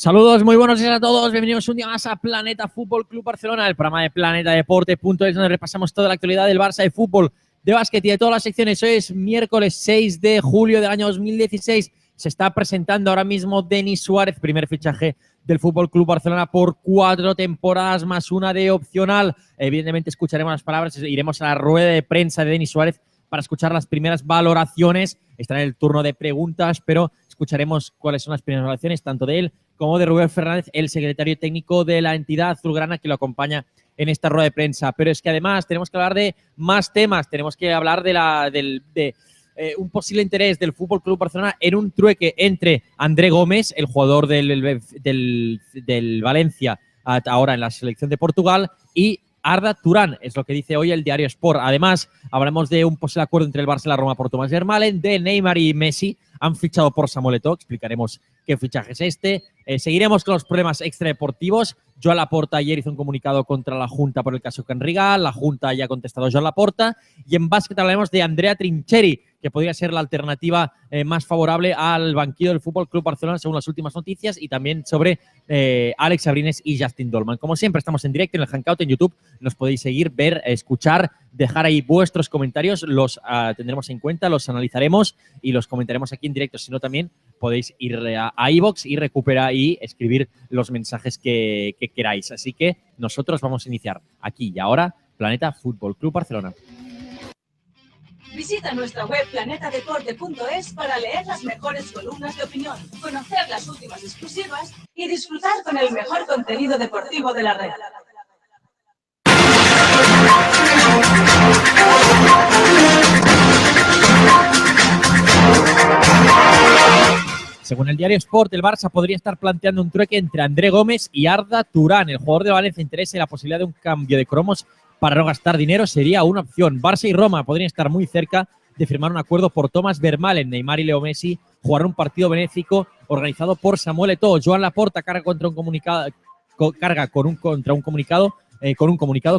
Saludos, muy buenos días a todos. Bienvenidos un día más a Planeta Fútbol Club Barcelona, el programa de planetadeporte.es, donde repasamos toda la actualidad del Barça, de fútbol, de básquet y de todas las secciones. Hoy es miércoles 6 de julio del año 2016. Se está presentando ahora mismo Denis Suárez, primer fichaje del Fútbol Club Barcelona por 4 temporadas más una de opcional. Evidentemente escucharemos las palabras, iremos a la rueda de prensa de Denis Suárez para escuchar las primeras valoraciones. Estará en el turno de preguntas, pero escucharemos cuáles son las primeras valoraciones, tanto de él como de Rubén Fernández, el secretario técnico de la entidad azulgrana que lo acompaña en esta rueda de prensa. Pero es que además tenemos que hablar de más temas, tenemos que hablar de un posible interés del Fútbol Club Barcelona en un trueque entre André Gómez, el jugador del Valencia, ahora en la selección de Portugal, y Arda Turán, es lo que dice hoy el diario Sport. Además, hablamos de un posible acuerdo entre el Barça y la Roma por Thomas Vermaelen, de Neymar y Messi. Han fichado por Samuel Eto'o, explicaremos qué fichaje es este. Seguiremos con los problemas extradeportivos. Joan Laporta ayer hizo un comunicado contra la Junta por el caso Canrigal. La Junta ya ha contestado a Joan Laporta. Y en básquet hablaremos de Andrea Trincheri, que podría ser la alternativa más favorable al banquillo del Fútbol Club Barcelona según las últimas noticias, y también sobre Alex Abrines y Justin Dolman. Como siempre, estamos en directo en el Hangout en YouTube. Nos podéis seguir, ver, escuchar, dejar ahí vuestros comentarios. Los tendremos en cuenta, los analizaremos y los comentaremos aquí en directo. Si no, también podéis ir a iVoox y recuperar y escribir los mensajes que queráis. Así que nosotros vamos a iniciar aquí y ahora Planeta Fútbol Club Barcelona. Visita nuestra web planetadeporte.es para leer las mejores columnas de opinión, conocer las últimas exclusivas y disfrutar con el mejor contenido deportivo de la red. Según el diario Sport, el Barça podría estar planteando un trueque entre André Gómez y Arda Turán. El jugador de Valencia interesa y la posibilidad de un cambio de cromos para no gastar dinero sería una opción. Barça y Roma podrían estar muy cerca de firmar un acuerdo por Thomas Vermaelen. Neymar y Leo Messi jugarán un partido benéfico organizado por Samuel Eto'o. Joan Laporta carga contra un comunicado,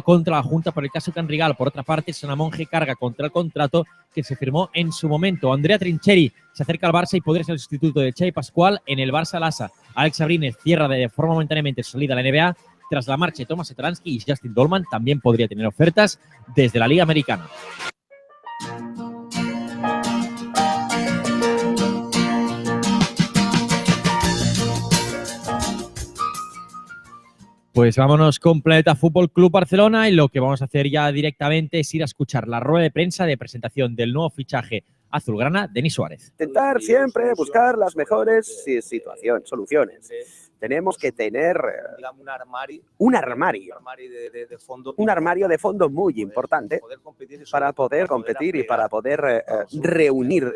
contra la Junta por el caso Canrigal. Por otra parte, Sana Monge carga contra el contrato que se firmó en su momento. Andrea Trincheri se acerca al Barça y podría ser el sustituto de Xavi Pascual en el Barça Lassa. Alex Abrines cierra de forma momentáneamente su salida a la NBA. Tras la marcha de Thomas Satoransky y Justin Dolman, también podría tener ofertas desde la Liga Americana. Pues vámonos con Planeta Fútbol Club Barcelona, y lo que vamos a hacer ya directamente es ir a escuchar la rueda de prensa de presentación del nuevo fichaje azulgrana, Denis Suárez. Intentar siempre buscar las mejores soluciones. Tenemos que tener un armario de fondo muy importante para poder competir y para poder reunir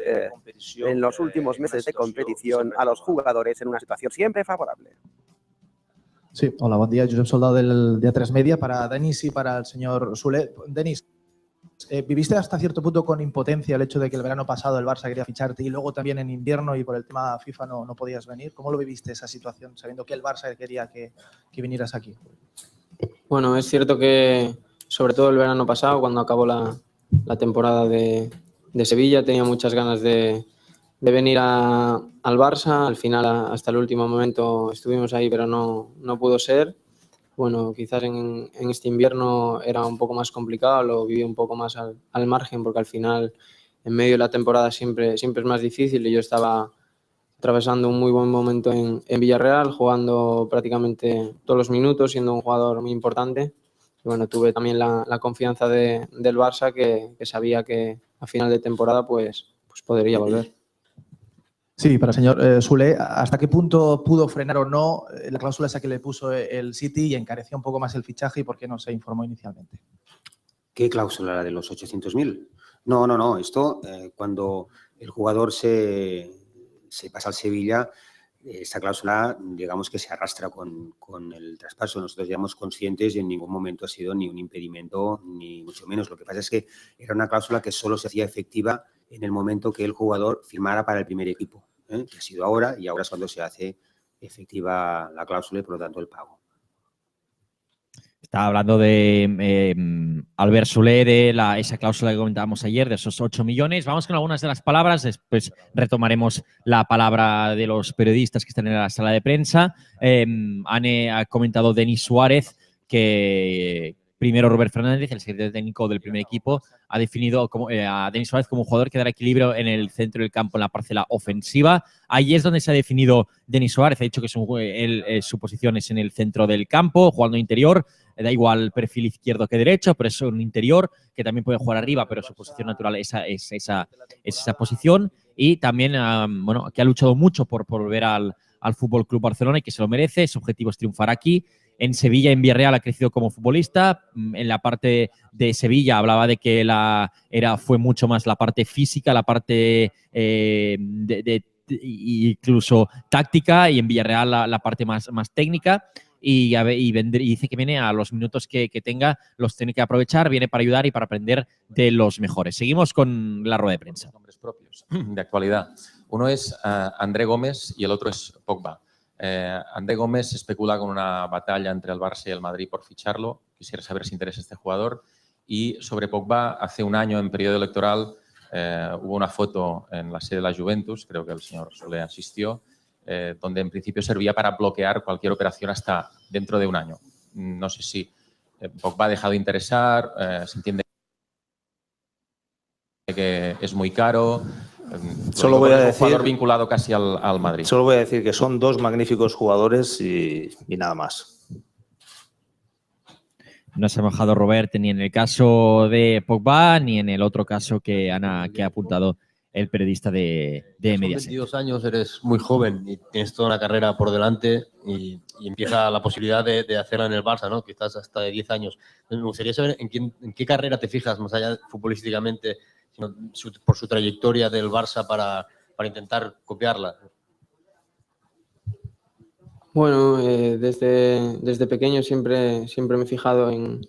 en los últimos meses de competición a los jugadores en una situación siempre favorable. Sí, hola, buen día. Josep Soldado del de A3 Media para Denis y para el señor Soler. Denis, ¿viviste hasta cierto punto con impotencia el hecho de que el verano pasado el Barça quería ficharte y luego también en invierno y por el tema FIFA no podías venir? ¿Cómo lo viviste esa situación, sabiendo que el Barça quería que vinieras aquí? Bueno, es cierto que sobre todo el verano pasado, cuando acabó la temporada de Sevilla, tenía muchas ganas de venir al Barça. Al final, hasta el último momento estuvimos ahí, pero no pudo ser. Bueno, quizás en este invierno era un poco más complicado, lo viví un poco más al margen, porque al final, en medio de la temporada siempre es más difícil, y yo estaba atravesando un muy buen momento en Villarreal, jugando prácticamente todos los minutos, siendo un jugador muy importante. Y bueno, tuve también la confianza del Barça, que sabía que a final de temporada pues podría volver. Sí, para el señor Soler, ¿hasta qué punto pudo frenar o no la cláusula esa que le puso el City y encareció un poco más el fichaje, y por qué no se informó inicialmente? ¿Qué cláusula? ¿La de los 800.000? No. Esto, cuando el jugador se pasa al Sevilla, esta cláusula, digamos que se arrastra con el traspaso. Nosotros ya somos conscientes y en ningún momento ha sido ni un impedimento, ni mucho menos. Lo que pasa es que era una cláusula que solo se hacía efectiva en el momento que el jugador firmara para el primer equipo, que ha sido ahora, y ahora es cuando se hace efectiva la cláusula y por lo tanto el pago. Estaba hablando de Albert Soler, de esa cláusula que comentábamos ayer, de esos 8 millones. Vamos con algunas de las palabras, después retomaremos la palabra de los periodistas que están en la sala de prensa. Ha comentado Denis Suárez que primero Robert Fernández, el secretario técnico del primer equipo, ha definido a Denis Suárez como un jugador que dará equilibrio en el centro del campo, en la parcela ofensiva. Ahí es donde se ha definido Denis Suárez. Ha dicho que su posición es en el centro del campo, jugando interior. Da igual perfil izquierdo que derecho, pero es un interior que también puede jugar arriba, pero su posición natural es esa posición. Y también, que ha luchado mucho por volver al Fútbol Club Barcelona y que se lo merece. Su objetivo es triunfar aquí. En Sevilla, en Villarreal, ha crecido como futbolista. En la parte de Sevilla hablaba de que fue mucho más la parte física, la parte incluso táctica, y en Villarreal la parte más técnica. Y dice que viene a los minutos que tenga, los tiene que aprovechar, viene para ayudar y para aprender de los mejores. Seguimos con la rueda de prensa. Nombres propios de actualidad. Uno es André Gómez y el otro es Pogba. André Gómez especula con una batalla entre el Barça y el Madrid por ficharlo. Quisiera saber si interesa este jugador. Y sobre Pogba, hace un año en periodo electoral hubo una foto en la sede de la Juventus, creo que el señor Soler asistió, donde en principio servía para bloquear cualquier operación hasta dentro de un año. No sé si Pogba ha dejado de interesar, se entiende que es muy caro. Solo voy a decir, un jugador vinculado casi al Madrid. Solo voy a decir que son dos magníficos jugadores y nada más. No se ha mojado Robert ni en el caso de Pogba ni en el otro caso que ha apuntado el periodista de Mediaset. 22 años, eres muy joven y tienes toda una carrera por delante y empieza la posibilidad de hacerla en el Barça, ¿no? Quizás hasta de 10 años. Me gustaría saber en qué carrera te fijas, más allá futbolísticamente, sino por su trayectoria del Barça para intentar copiarla. Bueno, desde pequeño siempre me he fijado en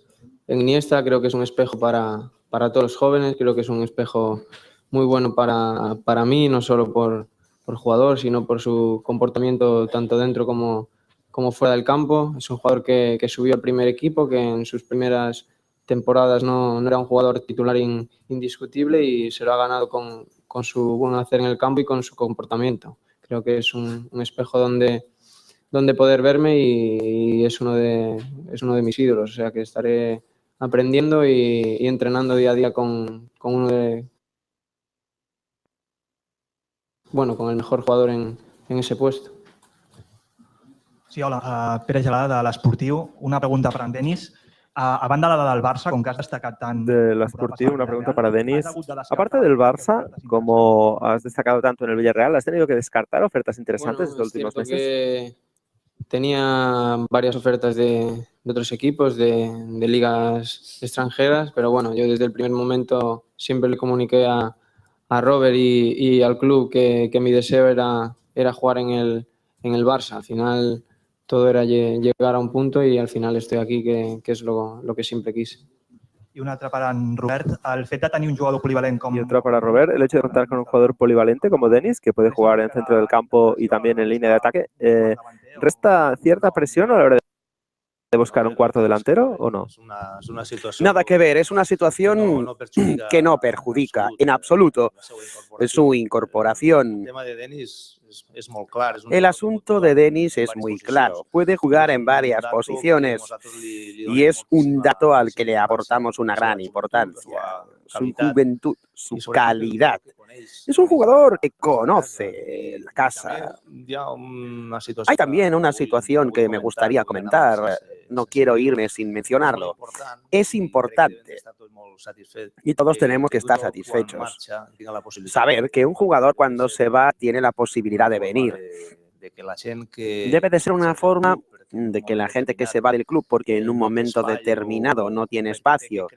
Iniesta. Creo que es un espejo para todos los jóvenes. Creo que es un espejo muy bueno para mí, no solo por jugador, sino por su comportamiento tanto dentro como fuera del campo. Es un jugador que subió al primer equipo, que en sus primeras temporadas no era un jugador titular indiscutible y se lo ha ganado con su buen hacer en el campo y con su comportamiento. Creo que es un espejo donde poder verme y es uno de mis ídolos. O sea que estaré aprendiendo y entrenando día a día con el mejor jugador en ese puesto. Sí, hola, Pere Gelada de l'Esportiu. Una pregunta per en Denis. A banda de la del Barça, com que has destacat tant... De l'Esportiu, una pregunta para Denis. Aparte del Barça, como has destacado tanto en el Villarreal, ¿has tenido que descartar ofertas interesantes estos últimos meses? Que tenía varias ofertas de otros equipos, de ligas extranjeras, pero bueno, yo desde el primer momento siempre le comuniqué a Robert y al club que mi deseo era jugar en el Barça. Al final todo era llegar a un punto y al final estoy aquí, que es lo que siempre quise. Y una otra para en Robert. El fet de tenir un jugador polivalent com... Y otra para Robert, el hecho de contar con un jugador polivalente como Denis, que puede jugar en centro del campo y también en línea de ataque, ¿resta cierta presión a la hora de buscar un cuarto delantero o no? Nada que ver, es una situación que no perjudica en absoluto su incorporación. El asunto de Denis es muy claro, puede jugar en varias posiciones y es un dato al que le aportamos una gran importancia. Su juventud, su calidad. Es un jugador que conoce la casa. Hay también una situación que me gustaría comentar, no quiero irme sin mencionarlo. Es importante, y todos tenemos que estar satisfechos, saber que un jugador cuando se va tiene la posibilidad de venir. Debe de ser una forma de que la gente que se va del club, porque en un momento determinado no tiene espacio,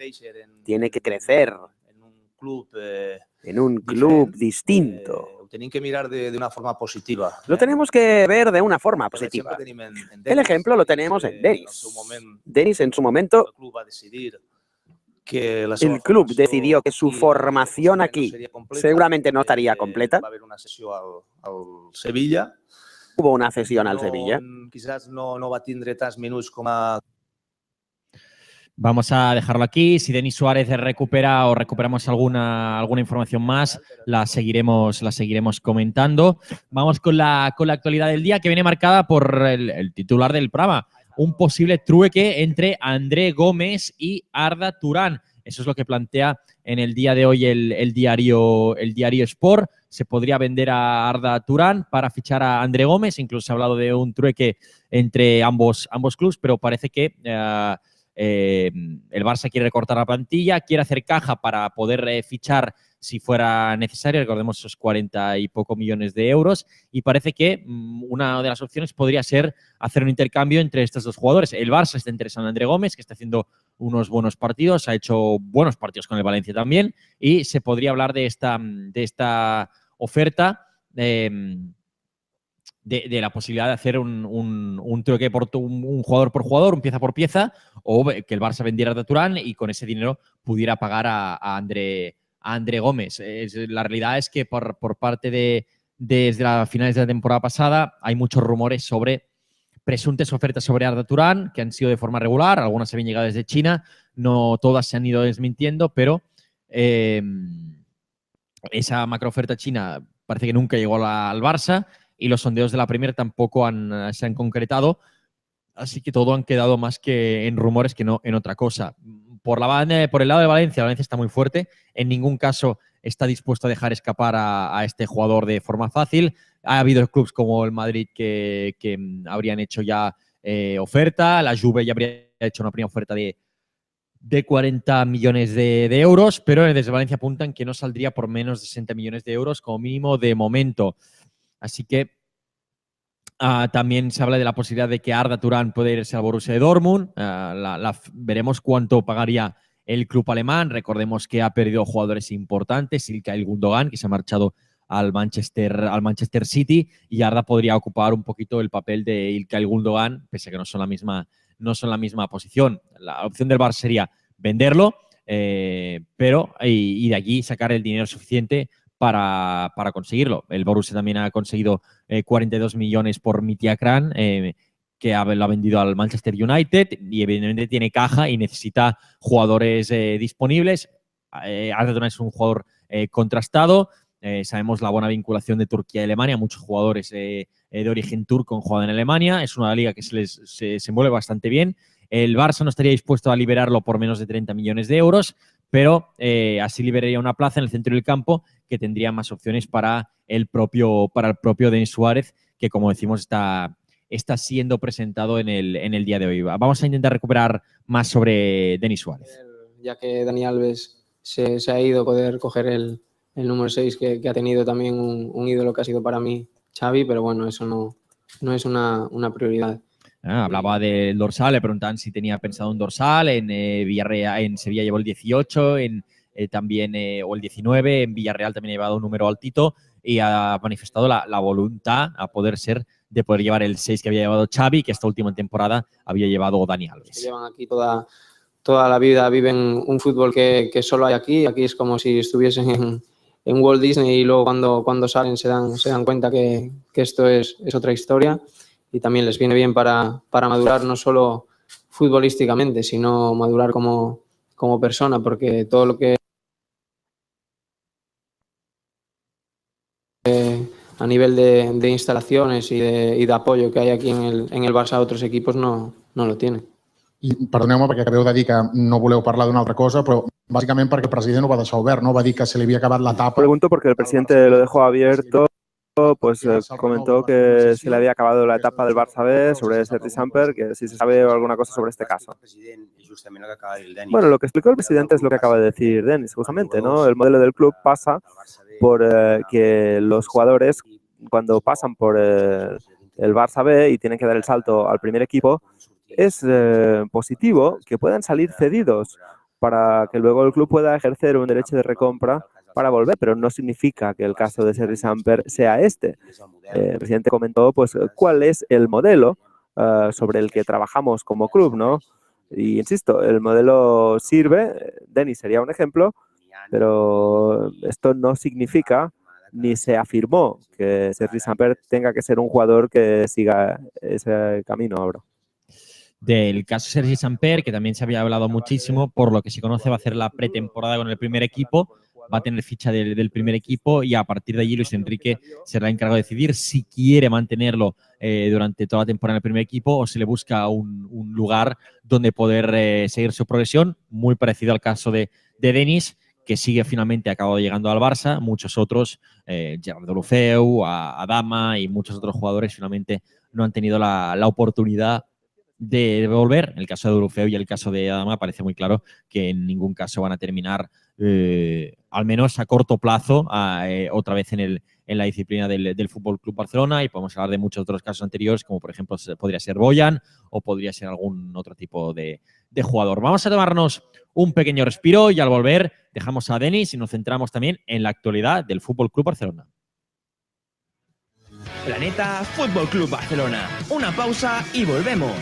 tiene que crecer en un club distinto. Tenim que mirar de una forma positiva. Lo tenemos que ver de una forma positiva. El ejemplo lo tenemos en Denis. Denis en su momento, el club decidió que su formación aquí seguramente no estaría completa. Hubo una cesión al Sevilla. Quizás no va a tindre tants minuts com a... Vamos a dejarlo aquí. Si Denis Suárez recupera o recuperamos alguna información más, la seguiremos comentando. Vamos con la actualidad del día, que viene marcada por el titular del programa. Un posible trueque entre André Gómez y Arda Turán. Eso es lo que plantea en el día de hoy el diario Sport. Se podría vender a Arda Turán para fichar a André Gómez. Incluso se ha hablado de un trueque entre ambos clubes, pero parece que el Barça quiere recortar la plantilla, quiere hacer caja para poder fichar si fuera necesario. Recordemos esos 40 y poco millones de euros. Y parece que una de las opciones podría ser hacer un intercambio entre estos dos jugadores. El Barça está interesado en André Gómez, que está haciendo unos buenos partidos, ha hecho buenos partidos con el Valencia también, y se podría hablar de esta oferta de la posibilidad de hacer un trueque por un jugador por jugador, un pieza por pieza, o que el Barça vendiera a Turán y con ese dinero pudiera pagar a André Gómez. La realidad es que por parte desde las finales de la temporada pasada hay muchos rumores sobre presuntas ofertas sobre Arda Turán, que han sido de forma regular, algunas se habían llegado desde China, no todas se han ido desmintiendo, pero esa macrooferta china parece que nunca llegó al Barça y los sondeos de la Premier tampoco se han concretado, así que todo han quedado más que en rumores que no en otra cosa. Por el lado de Valencia está muy fuerte, en ningún caso está dispuesto a dejar escapar a este jugador de forma fácil. Ha habido clubes como el Madrid que habrían hecho ya oferta, la Juve ya habría hecho una primera oferta de 40 millones de euros, pero desde Valencia apuntan que no saldría por menos de 60 millones de euros como mínimo de momento. Así que también se habla de la posibilidad de que Arda Turán pueda irse al Borussia Dortmund. Veremos cuánto pagaría el club alemán. Recordemos que ha perdido jugadores importantes, İlkay Gundogan, que se ha marchado al Manchester City, y Arda podría ocupar un poquito el papel de İlkay Gundogan, pese a que no son la misma posición. La opción del Barça sería venderlo, pero y de allí sacar el dinero suficiente para conseguirlo. El Borussia también ha conseguido 42 millones por Mitja Kran, que lo ha vendido al Manchester United, y evidentemente tiene caja y necesita jugadores disponibles. Arda Turán es un jugador contrastado. Sabemos la buena vinculación de Turquía y Alemania. Muchos jugadores de origen turco han jugado en Alemania. Es una liga que se mueve bastante bien. El Barça no estaría dispuesto a liberarlo por menos de 30 millones de euros, pero así liberaría una plaza en el centro del campo que tendría más opciones para el propio Denis Suárez, que, como decimos, está siendo presentado en el día de hoy. Vamos a intentar recuperar más sobre Denis Suárez. Ya que Dani Alves se ha ido, poder coger el número 6 que ha tenido también un ídolo que ha sido para mí Xavi, pero bueno, eso no es una prioridad. Hablaba del dorsal, le preguntaban si tenía pensado un dorsal. En Villarreal, en Sevilla llevó el 18, también o el 19, en Villarreal también ha llevado un número altito y ha manifestado la voluntad de poder llevar el 6 que había llevado Xavi, que esta última temporada había llevado Dani Alves. Se llevan aquí toda la vida, viven un fútbol que solo hay aquí. Aquí es como si estuviesen en Walt Disney y luego cuando salen se dan cuenta que esto es otra historia, y también les viene bien para madurar no solo futbolísticamente, sino madurar como persona, porque todo lo que a nivel de instalaciones y de apoyo que hay aquí en el Barça a otros equipos no lo tiene. I perdoneu-me perquè acabeu de dir que no voleu parlar d'una altra cosa, però bàsicament perquè el president ho va deixar obert, no? Va dir que se li havia acabat l'etapa. Pregunto porque el presidente lo dejó abierto, pues comentó que se le había acabado la etapa del Barça B sobre Sergi Samper, que si se sabe alguna cosa sobre este caso. Bueno, lo que explicó el presidente es lo que acaba de decir Denis, justamente, ¿no? El modelo del club pasa por que los jugadores, cuando pasan por el Barça B y tienen que dar el salto al primer equipo, es positivo que puedan salir cedidos para que luego el club pueda ejercer un derecho de recompra para volver, pero no significa que el caso de Sergi Samper sea este. El presidente comentó pues cuál es el modelo sobre el que trabajamos como club, ¿no? Y insisto, el modelo sirve, Denis sería un ejemplo, pero esto no significa ni se afirmó que Sergi Samper tenga que ser un jugador que siga ese camino ahora. del caso Sergi Samper, que también se había hablado muchísimo. Por lo que se conoce, va a hacer la pretemporada con el primer equipo, va a tener ficha del primer equipo y a partir de allí Luis Enrique será el encargado de decidir si quiere mantenerlo durante toda la temporada en el primer equipo o se le busca un lugar donde poder seguir su progresión, muy parecido al caso de Denis, que sigue finalmente acabado llegando al Barça. Muchos otros, Gerard Deulofeu, Adama y muchos otros jugadores finalmente no han tenido la oportunidad de volver. En el caso de Deulofeu y el caso de Adama parece muy claro que en ningún caso van a terminar, al menos a corto plazo, otra vez en la disciplina del Fútbol Club Barcelona, y podemos hablar de muchos otros casos anteriores, como por ejemplo podría ser Boyan o podría ser algún otro tipo de jugador. Vamos a tomarnos un pequeño respiro y al volver dejamos a Denis y nos centramos también en la actualidad del Fútbol Club Barcelona. Planeta Fútbol Club Barcelona. Una pausa y volvemos.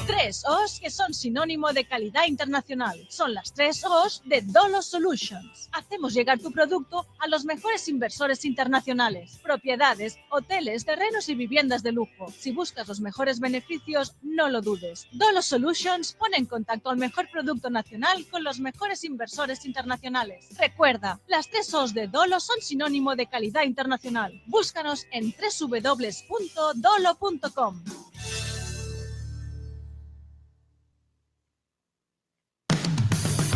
3 O's que son sinónimo de calidad internacional. Son las 3 O's de Dolo Solutions. Hacemos llegar tu producto a los mejores inversores internacionales, propiedades, hoteles, terrenos y viviendas de lujo. Si buscas los mejores beneficios, no lo dudes. Dolo Solutions pone en contacto al mejor producto nacional con los mejores inversores internacionales. Recuerda, las 3 O's de Dolo son sinónimo de calidad internacional. Búscanos en www.dolo.com.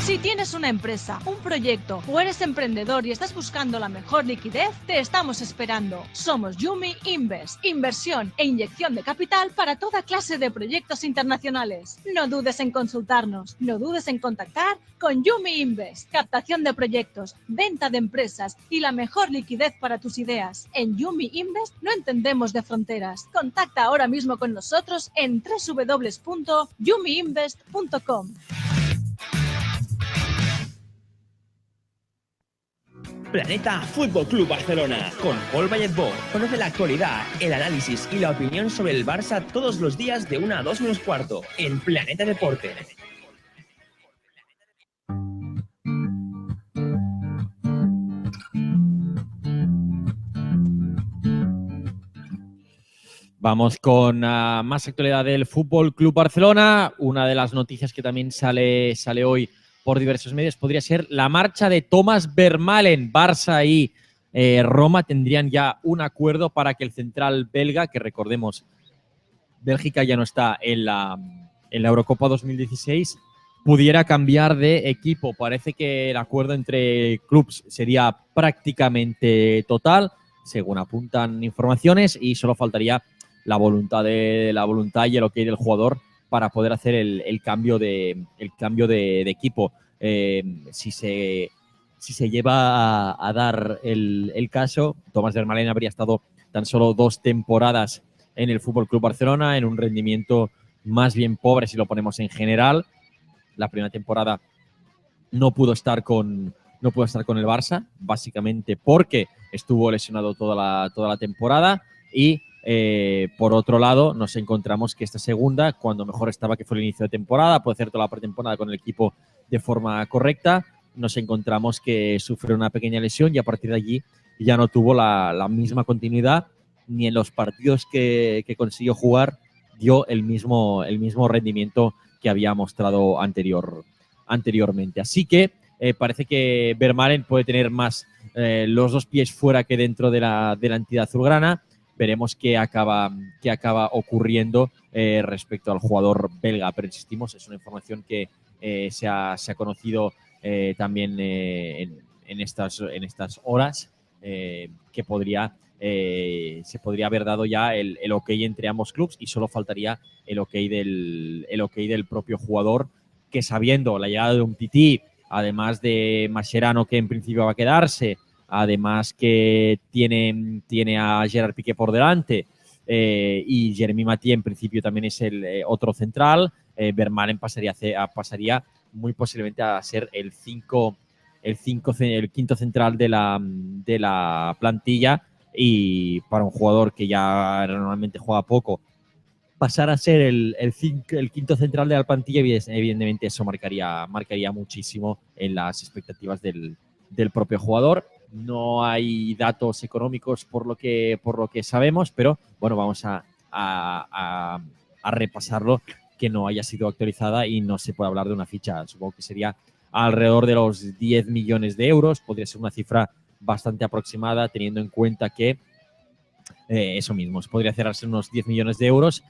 Si tienes una empresa, un proyecto o eres emprendedor y estás buscando la mejor liquidez, te estamos esperando. Somos Yumi Invest, inversión e inyección de capital para toda clase de proyectos internacionales. No dudes en consultarnos, no dudes en contactar con Yumi Invest. Captación de proyectos, venta de empresas y la mejor liquidez para tus ideas. En Yumi Invest no entendemos de fronteras. Contacta ahora mismo con nosotros en www.yumiinvest.com. Planeta Fútbol Club Barcelona con Paul Valletbó. Conoce la actualidad, el análisis y la opinión sobre el Barça todos los días de 1 a 2 menos cuarto en Planeta Deporte. Vamos con más actualidad del Fútbol Club Barcelona. Una de las noticias que también sale hoy por diversos medios podría ser la marcha de Thomas Vermaelen. Barça y Roma tendrían ya un acuerdo para que el central belga, que recordemos, Bélgica ya no está en la Eurocopa 2016, pudiera cambiar de equipo. Parece que el acuerdo entre clubes sería prácticamente total, según apuntan informaciones, y solo faltaría la voluntad y el ok del jugador para poder hacer el cambio de equipo. Si se lleva a dar el caso, Thomas Vermaelen habría estado tan solo 2 temporadas en el Fútbol Club Barcelona, en un rendimiento más bien pobre si lo ponemos en general. La primera temporada no pudo estar con el Barça, básicamente porque estuvo lesionado toda la temporada, y por otro lado, nos encontramos que esta segunda, cuando mejor estaba, que fue el inicio de temporada, puede hacer toda la pretemporada con el equipo de forma correcta, nos encontramos que sufrió una pequeña lesión y a partir de allí ya no tuvo la misma continuidad, ni en los partidos que consiguió jugar dio el mismo rendimiento que había mostrado anteriormente. Así que parece que Vermaelen puede tener más los 2 pies fuera que dentro de la entidad azulgrana. Veremos qué acaba ocurriendo respecto al jugador belga, pero insistimos, es una información que se ha conocido también en estas horas, que se podría haber dado ya el ok entre ambos clubes, y solo faltaría el ok del propio jugador, que sabiendo la llegada de Umtiti, además de Mascherano, que en principio va a quedarse, además que tiene a Gerard Piqué por delante, y Jeremy Mathieu en principio también es el otro central, Vermaelen pasaría muy posiblemente a ser el quinto central de la plantilla, y para un jugador que ya normalmente juega poco, pasar a ser el quinto central de la plantilla, evidentemente eso marcaría muchísimo en las expectativas del propio jugador. no hay datos económicos por lo que sabemos, pero bueno, vamos a repasarlo, que no haya sido actualizada y no se puede hablar de una ficha. Supongo que sería alrededor de los 10 millones de euros. Podría ser una cifra bastante aproximada, teniendo en cuenta que eso mismo, podría cerrarse unos 10 millones de euros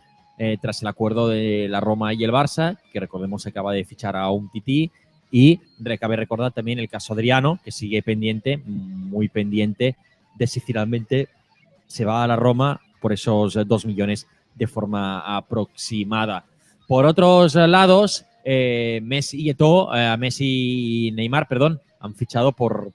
tras el acuerdo de la Roma y el Barça, que recordemos acaba de fichar a Umtiti. Y cabe recordar también el caso Adriano, que sigue pendiente, muy pendiente, de si finalmente se va a la Roma por esos 2 millones de forma aproximada. Por otros lados, Messi y Eto'o, Messi y Neymar, perdón, han fichado por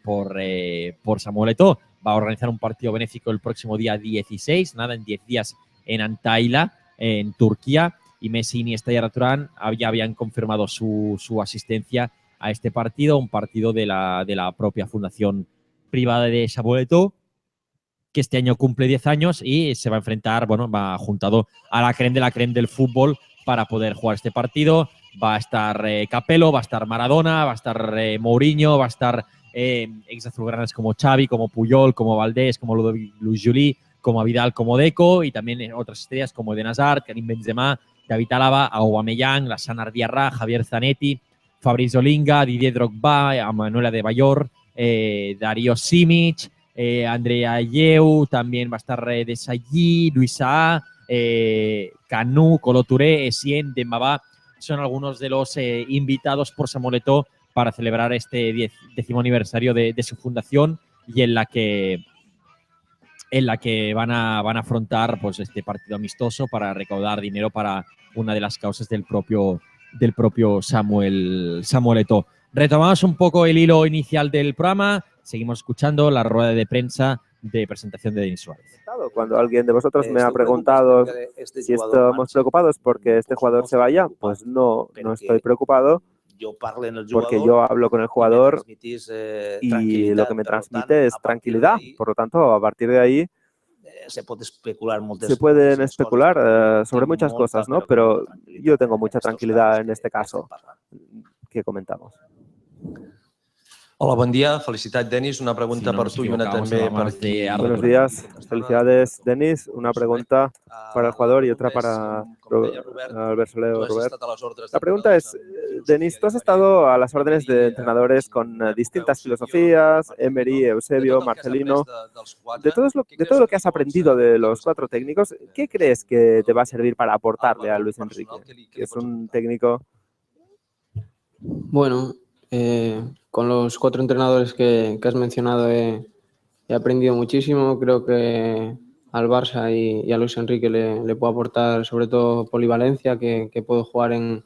Samuel Eto'o. Va a organizar un partido benéfico el próximo día 16, en 10 días en Antalya, en Turquía. Y Messi, Iniesta y Arda Turán ya habían confirmado su asistencia a este partido, un partido de la propia fundación privada de Samuel Eto'o, que este año cumple 10 años y se va a enfrentar, va juntado a la crème del fútbol para poder jugar este partido. Va a estar Capello, va a estar Maradona, va a estar Mourinho, va a estar ex azulgranas como Xavi, como Puyol, como Valdés, como Luis Juli, como Vidal, como Deco, y también otras estrellas como Eden Hazard, Karim Benzema, David Alaba, Aubameyang, Lassana Diarra, Javier Zanetti, Fabrizio Linga, Didier Drogba, Manuel Adebayor, Darío Simic, Andrea Ayew, también va a estar Desailly, Luis Saha, Canu, Kolo Touré, Essien, Dembaba. Son algunos de los invitados por Samuel Eto'o para celebrar este 10º aniversario de su fundación, y en la que van a afrontar pues este partido amistoso para recaudar dinero para una de las causas del propio Samuel Eto'o. Retomamos un poco el hilo inicial del programa. Seguimos escuchando la rueda de prensa de presentación de Denis Suárez. Cuando alguien de vosotros me ha preguntado si estamos preocupados porque este jugador se vaya, pues no estoy preocupado, porque yo hablo con el jugador y lo que me transmite es tranquilidad. Por lo tanto, a partir de ahí se pueden especular sobre muchas cosas, ¿no? Pero yo tengo mucha tranquilidad en este caso que comentamos. Hola, buen día. Felicidades, Denis. Una pregunta para tú y una también para ti. Buenos días. Felicidades, Denis. Una pregunta para el jugador y otra para Albert Soler o Robert. La pregunta es, Denis, tú has estado a las órdenes de entrenadores con distintas filosofías, Emery, Eusebio, Marcelino. De todo lo que has aprendido de los 4 técnicos, ¿qué crees que te va a servir para aportarle a Luis Enrique? Que es un técnico... Bueno, con los 4 entrenadores que has mencionado he aprendido muchísimo. Creo que al Barça y a Luis Enrique le puedo aportar sobre todo polivalencia, que puedo jugar en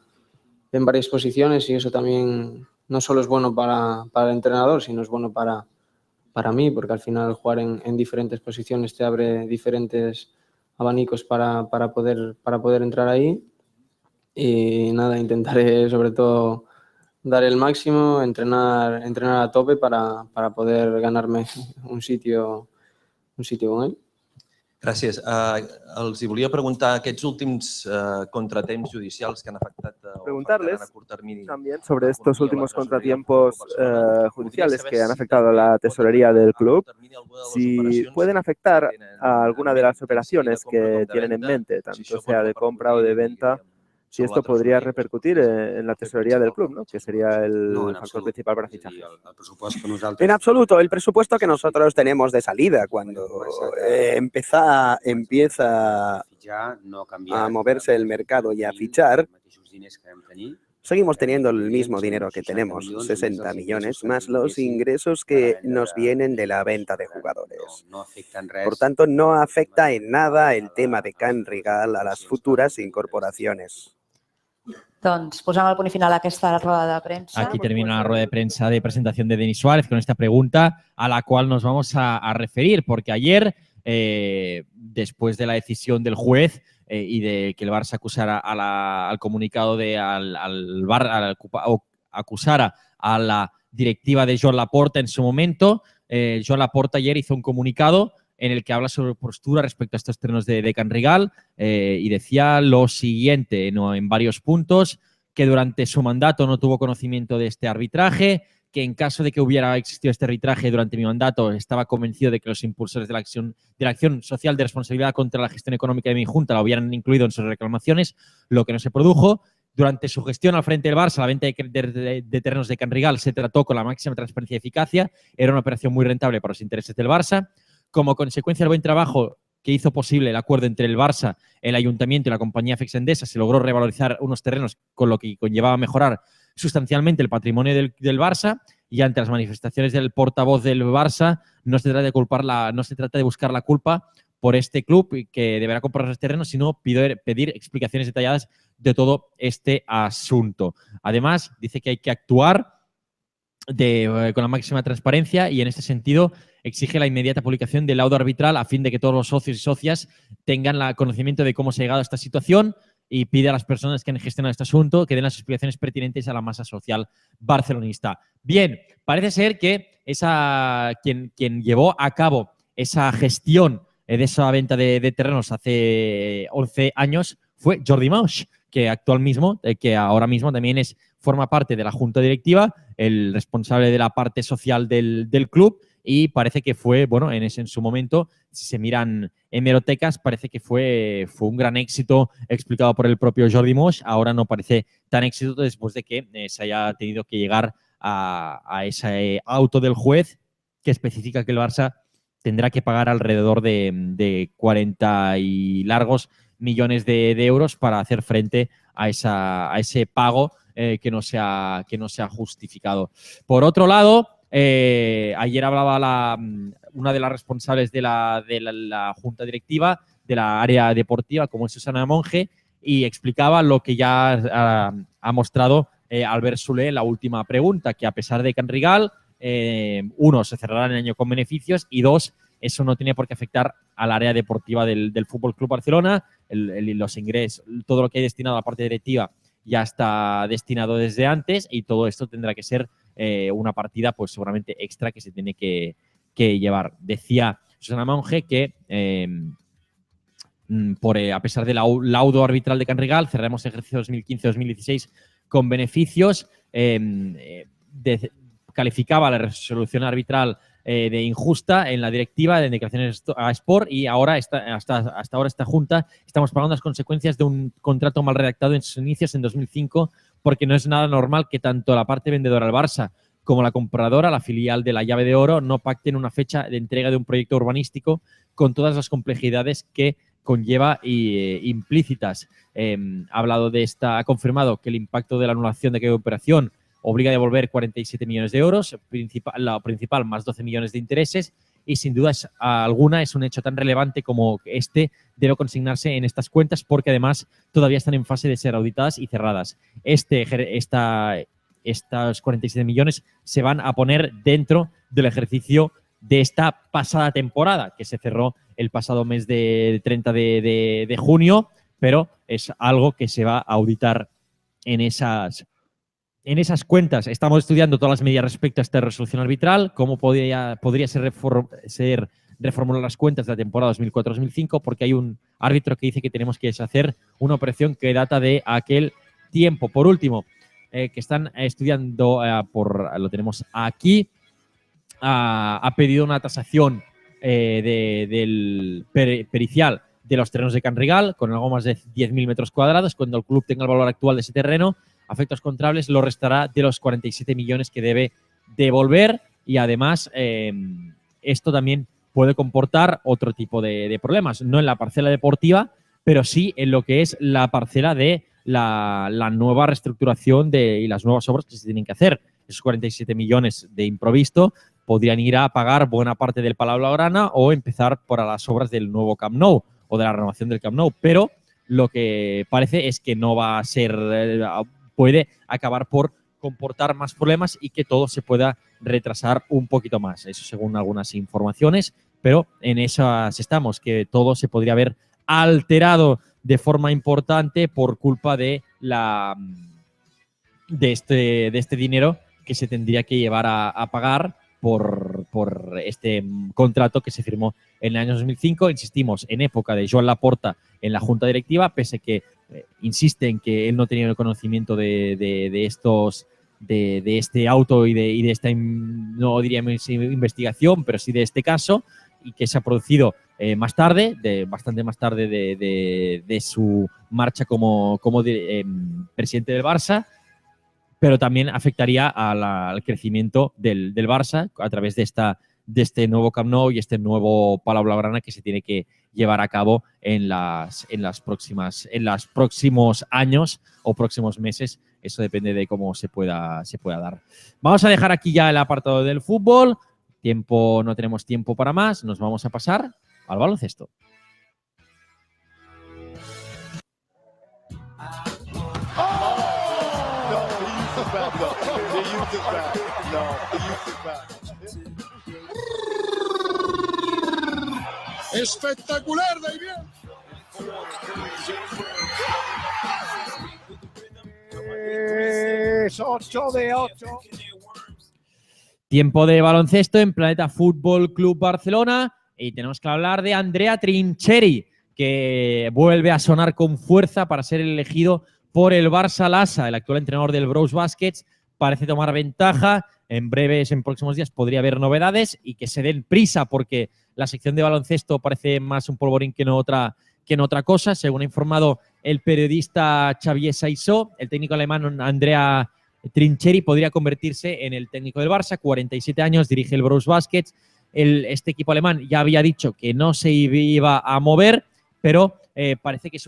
varias posiciones, y eso también no solo es bueno para el entrenador, sino es bueno para mí, porque al final jugar en diferentes posiciones te abre diferentes abanicos para poder entrar ahí. Y nada, intentaré sobre todo dar el máximo, entrenar a tope para poder ganarme un sitio con él. Gràcies. Els hi volia preguntar aquests últims contratemps judicials que han afectat preguntarles también sobre estos últimos contratiempos judiciales que han afectado a la tesorería del club, si pueden afectar a alguna de las operaciones que tienen en mente, tanto sea de compra o de venta, si esto podría repercutir en la tesorería del club, ¿no? Que sería el factor principal para fichajes. En absoluto, el presupuesto que nosotros tenemos de salida cuando empieza a moverse el mercado y a fichar, seguimos teniendo el mismo dinero que tenemos, 60 millones, más los ingresos que nos vienen de la venta de jugadores. Por tanto, no afecta en nada el tema de Can Rigal a las futuras incorporaciones. Doncs posem el punt final a aquesta rueda de prensa. Aquí termina la rueda de prensa de presentación de Denis Suárez con esta pregunta a la cual nos vamos a referir, porque ayer, después de la decisión del juez y de que el Barça acusara al comunicado acusara a la directiva de Joan Laporta en su momento, Joan Laporta ayer hizo un comunicado en el que habla sobre postura respecto a estos terrenos de Can Rigal y decía lo siguiente, ¿no? En varios puntos, que durante su mandato no tuvo conocimiento de este arbitraje, que en caso de que hubiera existido este arbitraje durante mi mandato, estaba convencido de que los impulsores de la acción social de responsabilidad contra la gestión económica de mi junta la hubieran incluido en sus reclamaciones, lo que no se produjo. Durante su gestión al frente del Barça, la venta de terrenos de Can Rigal se trató con la máxima transparencia y eficacia. Era una operación muy rentable para los intereses del Barça. Como consecuencia del buen trabajo que hizo posible el acuerdo entre el Barça, el Ayuntamiento y la compañía FX Endesa, se logró revalorizar unos terrenos, con lo que conllevaba mejorar sustancialmente el patrimonio del Barça, y ante las manifestaciones del portavoz del Barça no se trata de buscar la culpa por este club que deberá comprar los terrenos, sino pedir explicaciones detalladas de todo este asunto. Además, dice que hay que actuar con la máxima transparencia y en este sentido exige la inmediata publicación del laudo arbitral a fin de que todos los socios y socias tengan conocimiento de cómo se ha llegado a esta situación, y pide a las personas que han gestionado este asunto que den las explicaciones pertinentes a la masa social barcelonista. Bien, parece ser que quien llevó a cabo esa gestión de esa venta de terrenos hace 11 años fue Jordi Moix, que ahora mismo también forma parte de la junta directiva, el responsable de la parte social del club, y parece que fue, bueno, en su momento, si se miran hemerotecas, parece que fue un gran éxito explicado por el propio Jordi Moix. Ahora no parece tan éxito después de que se haya tenido que llegar a ese auto del juez que especifica que el Barça tendrá que pagar alrededor de 40 y largos millones de euros para hacer frente a ese pago que no se ha justificado. Por otro lado, ayer hablaba una de las responsables de la junta directiva de la área deportiva, como es Susana Monge, y explicaba lo que ya ha mostrado Albert Soler en la última pregunta, que a pesar de Can Rigal, uno, se cerrará el año con beneficios, y dos, eso no tiene por qué afectar al área deportiva del Fútbol Club Barcelona. Los ingresos, todo lo que hay destinado a la parte directiva ya está destinado desde antes, y todo esto tendrá que ser una partida pues seguramente extra que se tiene que llevar. Decía Susana Monge que a pesar del laudo arbitral de Can Rigal, cerraremos el ejercicio 2015-2016 con beneficios. Calificaba la resolución arbitral de injusta en la directiva de declaraciones a Sport, y ahora hasta ahora esta junta estamos pagando las consecuencias de un contrato mal redactado en sus inicios en 2005, porque no es nada normal que tanto la parte vendedora, el Barça, como la compradora, la filial de la Llave de Oro, no pacten una fecha de entrega de un proyecto urbanístico con todas las complejidades que conlleva implícitas. Ha confirmado que el impacto de la anulación de aquella operación obliga a devolver 47 millones de euros, la principal más 12 millones de intereses, y sin duda alguna es un hecho tan relevante como este debe consignarse en estas cuentas, porque además todavía están en fase de ser auditadas y cerradas. Estos 47 millones se van a poner dentro del ejercicio de esta pasada temporada, que se cerró el pasado mes de 30 de junio, pero es algo que se va a auditar en esas cuentas. Estamos estudiando todas las medidas respecto a esta resolución arbitral, cómo podría ser reformular las cuentas de la temporada 2004-2005, porque hay un árbitro que dice que tenemos que deshacer una operación que data de aquel tiempo. Por último, que están estudiando, lo tenemos aquí, ha pedido una tasación del pericial de los terrenos de Can Rigal con algo más de 10.000 metros cuadrados. Cuando el club tenga el valor actual de ese terreno, a efectos contables lo restará de los 47 millones que debe devolver, y además esto también puede comportar otro tipo de problemas, no en la parcela deportiva, pero sí en lo que es la parcela de la nueva reestructuración y las nuevas obras que se tienen que hacer. Esos 47 millones de improviso podrían ir a pagar buena parte del Palau Blaugrana o empezar por las obras del nuevo Camp Nou o de la renovación del Camp Nou, pero lo que parece es que no va a ser, puede acabar por comportar más problemas y que todo se pueda retrasar un poquito más. Eso según algunas informaciones, pero en esas estamos, que todo se podría haber alterado de forma importante por culpa de este dinero que se tendría que llevar a pagar por este contrato que se firmó en el año 2005. Insistimos, en época de Joan Laporta en la junta directiva, pese que insiste en que él no tenía el conocimiento de de este auto y de esta, no diríamos investigación, pero sí de este caso, y que se ha producido más tarde, bastante más tarde de su marcha como presidente del Barça, pero también afectaría al crecimiento del Barça a través de este nuevo Camp Nou y este nuevo Palau Blaugrana que se tiene que llevar a cabo en los próximos años o próximos meses. Eso depende de cómo se pueda dar. Vamos a dejar aquí ya el apartado del fútbol. No tenemos tiempo para más. Nos vamos a pasar al baloncesto. Espectacular, David. Es 8 de 8. Tiempo de baloncesto en Planeta Fútbol Club Barcelona y tenemos que hablar de Andrea Trincheri, que vuelve a sonar con fuerza para ser elegido por el Barça Lassa. El actual entrenador del Brose Baskets parece tomar ventaja. En próximos días podría haber novedades y que se den prisa porque la sección de baloncesto parece más un polvorín que en otra cosa. Según ha informado el periodista Xavier Saissó, el técnico alemán Andrea Trincheri podría convertirse en el técnico del Barça. 47 años, dirige el Brose Baskets. Este equipo alemán ya había dicho que no se iba a mover, pero parece que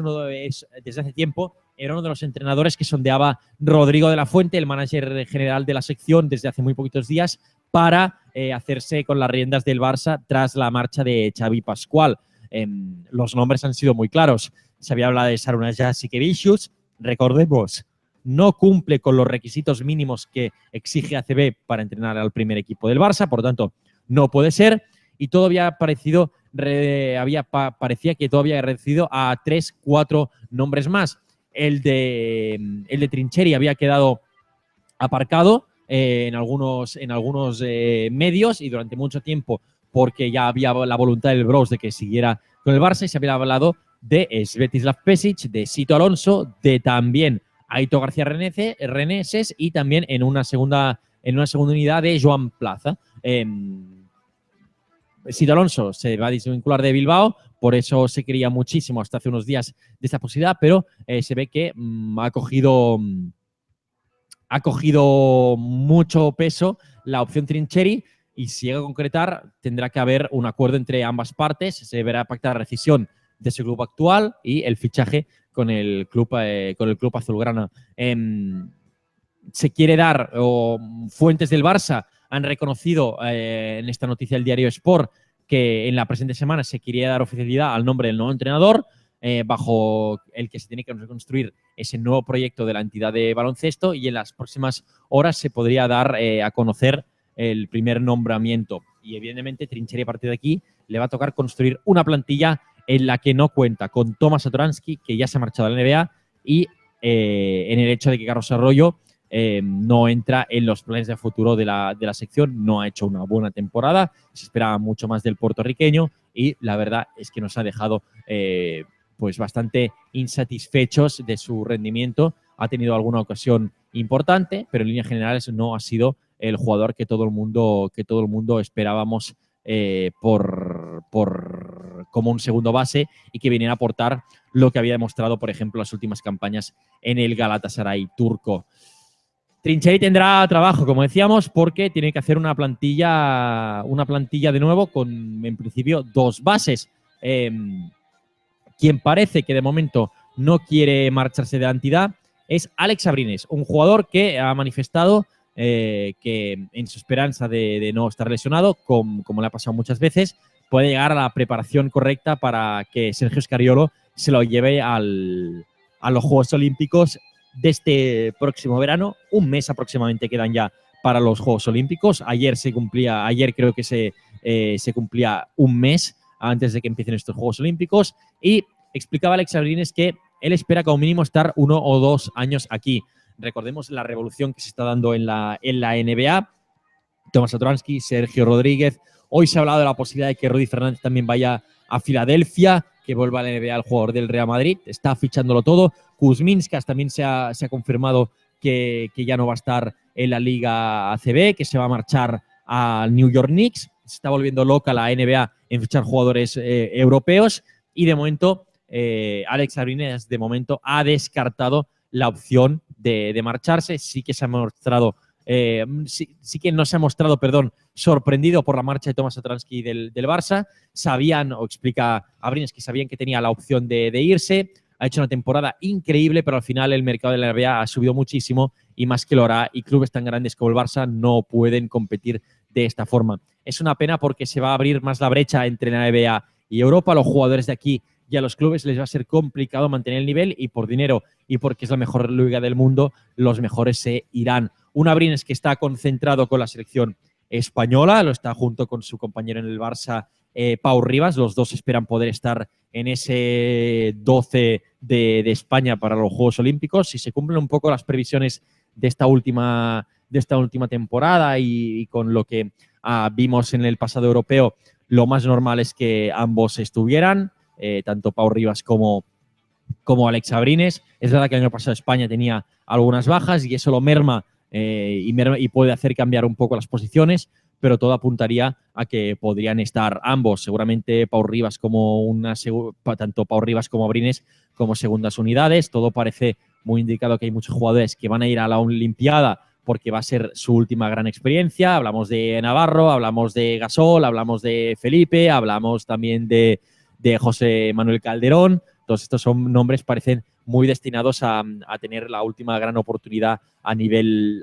desde hace tiempo era uno de los entrenadores que sondeaba Rodrigo de la Fuente, el manager general de la sección, desde hace muy poquitos días, para hacerse con las riendas del Barça tras la marcha de Xavi Pascual. Los nombres han sido muy claros. Se había hablado de Sarunas Jasikevičius. Recordemos, no cumple con los requisitos mínimos que exige ACB para entrenar al primer equipo del Barça, por lo tanto, no puede ser. Y todo parecía que todo había reducido a 3-4 nombres más. El de Trincheri había quedado aparcado en algunos medios y durante mucho tiempo porque ya había la voluntad del Brose de que siguiera con el Barça y se había hablado de Svetislav Pesic, de Sito Alonso, de también Aito García Reneses y también en una segunda unidad de Joan Plaza. Sito Alonso se va a desvincular de Bilbao, por eso se creía muchísimo hasta hace unos días de esta posibilidad, pero se ve que ha cogido mucho peso la opción Trincheri y si llega a concretar tendrá que haber un acuerdo entre ambas partes, se deberá pactar la rescisión de su club actual y el fichaje con el club azulgrana. Se quiere dar, o fuentes del Barça han reconocido en esta noticia del diario Sport que en la presente semana se quería dar oficialidad al nombre del nuevo entrenador, bajo el que se tiene que reconstruir ese nuevo proyecto de la entidad de baloncesto y en las próximas horas se podría dar a conocer el primer nombramiento. Y evidentemente Trincheri a partir de aquí le va a tocar construir una plantilla en la que no cuenta con Tomas Satoransky, que ya se ha marchado a la NBA, y en el hecho de que Carlos Arroyo no entra en los planes de futuro de la sección, no ha hecho una buena temporada, se esperaba mucho más del puertorriqueño y la verdad es que nos ha dejado pues bastante insatisfechos de su rendimiento. Ha tenido alguna ocasión importante, pero en líneas generales no ha sido el jugador que todo el mundo esperábamos como un segundo base y que viniera a aportar lo que había demostrado, por ejemplo, las últimas campañas en el Galatasaray turco. Trincheri tendrá trabajo, como decíamos, porque tiene que hacer una plantilla de nuevo con, en principio, 2 bases. Quien parece que de momento no quiere marcharse de la entidad es Alex Abrines, un jugador que ha manifestado que en su esperanza de no estar lesionado, como le ha pasado muchas veces, puede llegar a la preparación correcta para que Sergio Scariolo se lo lleve a los Juegos Olímpicos de este próximo verano. Un mes aproximadamente quedan ya para los Juegos Olímpicos. Ayer creo que se cumplía un mes antes de que empiecen estos Juegos Olímpicos y explicaba Alex Abrines que él espera como mínimo estar 1 o 2 años aquí. Recordemos la revolución que se está dando en la NBA. Tomas Satoransky, Sergio Rodríguez. Hoy se ha hablado de la posibilidad de que Rudy Fernández también vaya a Filadelfia, que vuelva a la NBA el jugador del Real Madrid. Está fichándolo todo. Kuzminskas también se ha confirmado que ya no va a estar en la Liga ACB, que se va a marchar al New York Knicks. Se está volviendo loca la NBA en fichar jugadores europeos y de momento Alex Abrines de momento ha descartado la opción de marcharse. Sí que se ha mostrado sí que no se ha mostrado, sorprendido por la marcha de Tomas Satoransky del Barça. Sabían, o explica Abrines, que sabían que tenía la opción de irse. Ha hecho una temporada increíble, pero al final el mercado de la NBA ha subido muchísimo y más que lo hará. Y clubes tan grandes como el Barça no pueden competir de esta forma. Es una pena porque se va a abrir más la brecha entre la NBA y Europa. Los jugadores de aquí y a los clubes les va a ser complicado mantener el nivel y por dinero y porque es la mejor liga del mundo, los mejores se irán. Un Abrines que está concentrado con la selección española, lo está junto con su compañero en el Barça, Pau Ribas. Los dos esperan poder estar en ese 12 de España para los Juegos Olímpicos. Si se cumplen un poco las previsiones de esta última temporada y con lo que vimos en el pasado europeo, lo más normal es que ambos estuvieran, tanto Pau Ribas como Alex Abrines. Es verdad que el año pasado España tenía algunas bajas y eso lo merma y puede hacer cambiar un poco las posiciones, pero todo apuntaría a que podrían estar ambos, seguramente Pau Ribas tanto Pau Ribas como Abrines como segundas unidades. Todo parece muy indicado que hay muchos jugadores que van a ir a la Olimpiada porque va a ser su última gran experiencia. Hablamos de Navarro, hablamos de Gasol, hablamos de Felipe, hablamos también de José Manuel Calderón. Todos estos son nombres, parecen muy destinados a tener la última gran oportunidad a nivel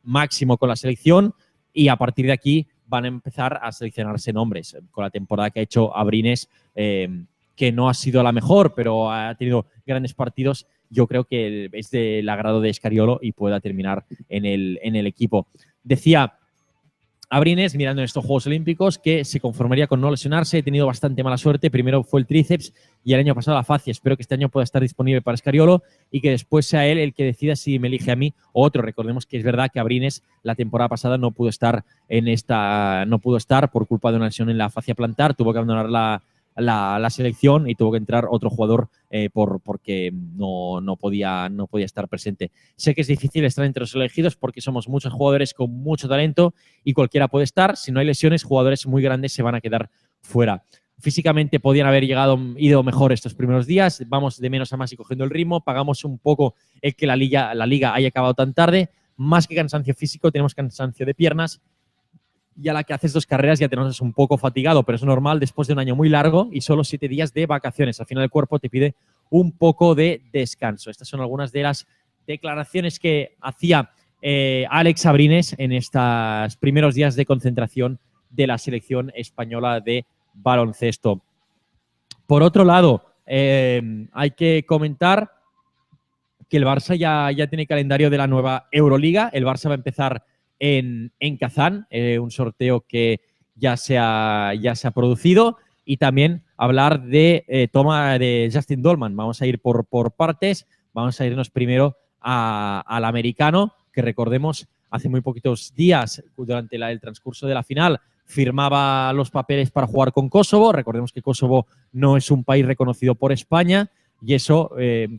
máximo con la selección, y a partir de aquí van a empezar a seleccionarse nombres. Con la temporada que ha hecho Abrines, que no ha sido la mejor, pero ha tenido grandes partidos, yo creo que es del agrado de Scariolo y pueda terminar en el equipo. Decía Abrines, mirando en estos Juegos Olímpicos, que se conformaría con no lesionarse. He tenido bastante mala suerte. Primero fue el tríceps y el año pasado la fascia. Espero que este año pueda estar disponible para Scariolo y que después sea él el que decida si me elige a mí o otro. Recordemos que es verdad que Abrines la temporada pasada no pudo estar por culpa de una lesión en la fascia plantar. Tuvo que abandonar la selección y tuvo que entrar otro jugador porque no podía estar presente. Sé que es difícil estar entre los elegidos porque somos muchos jugadores con mucho talento y cualquiera puede estar. Si no hay lesiones, jugadores muy grandes se van a quedar fuera. Físicamente podían haber ido mejor estos primeros días. Vamos de menos a más y cogiendo el ritmo. Pagamos un poco el que la liga haya acabado tan tarde. Más que cansancio físico, tenemos cansancio de piernas. Y a la que haces 2 carreras ya te notas un poco fatigado, pero es normal después de un año muy largo y solo 7 días de vacaciones. Al final el cuerpo te pide un poco de descanso. Estas son algunas de las declaraciones que hacía Alex Abrines en estos primeros días de concentración de la selección española de baloncesto. Por otro lado, hay que comentar que el Barça ya tiene calendario de la nueva Euroliga. El Barça va a empezar en Kazán, un sorteo que ya se ha producido, y también hablar de toma de Justin Dolman. Vamos a ir por partes. Vamos a irnos primero al americano, que recordemos, hace muy poquitos días, durante el transcurso de la final, firmaba los papeles para jugar con Kosovo. Recordemos que Kosovo no es un país reconocido por España y eso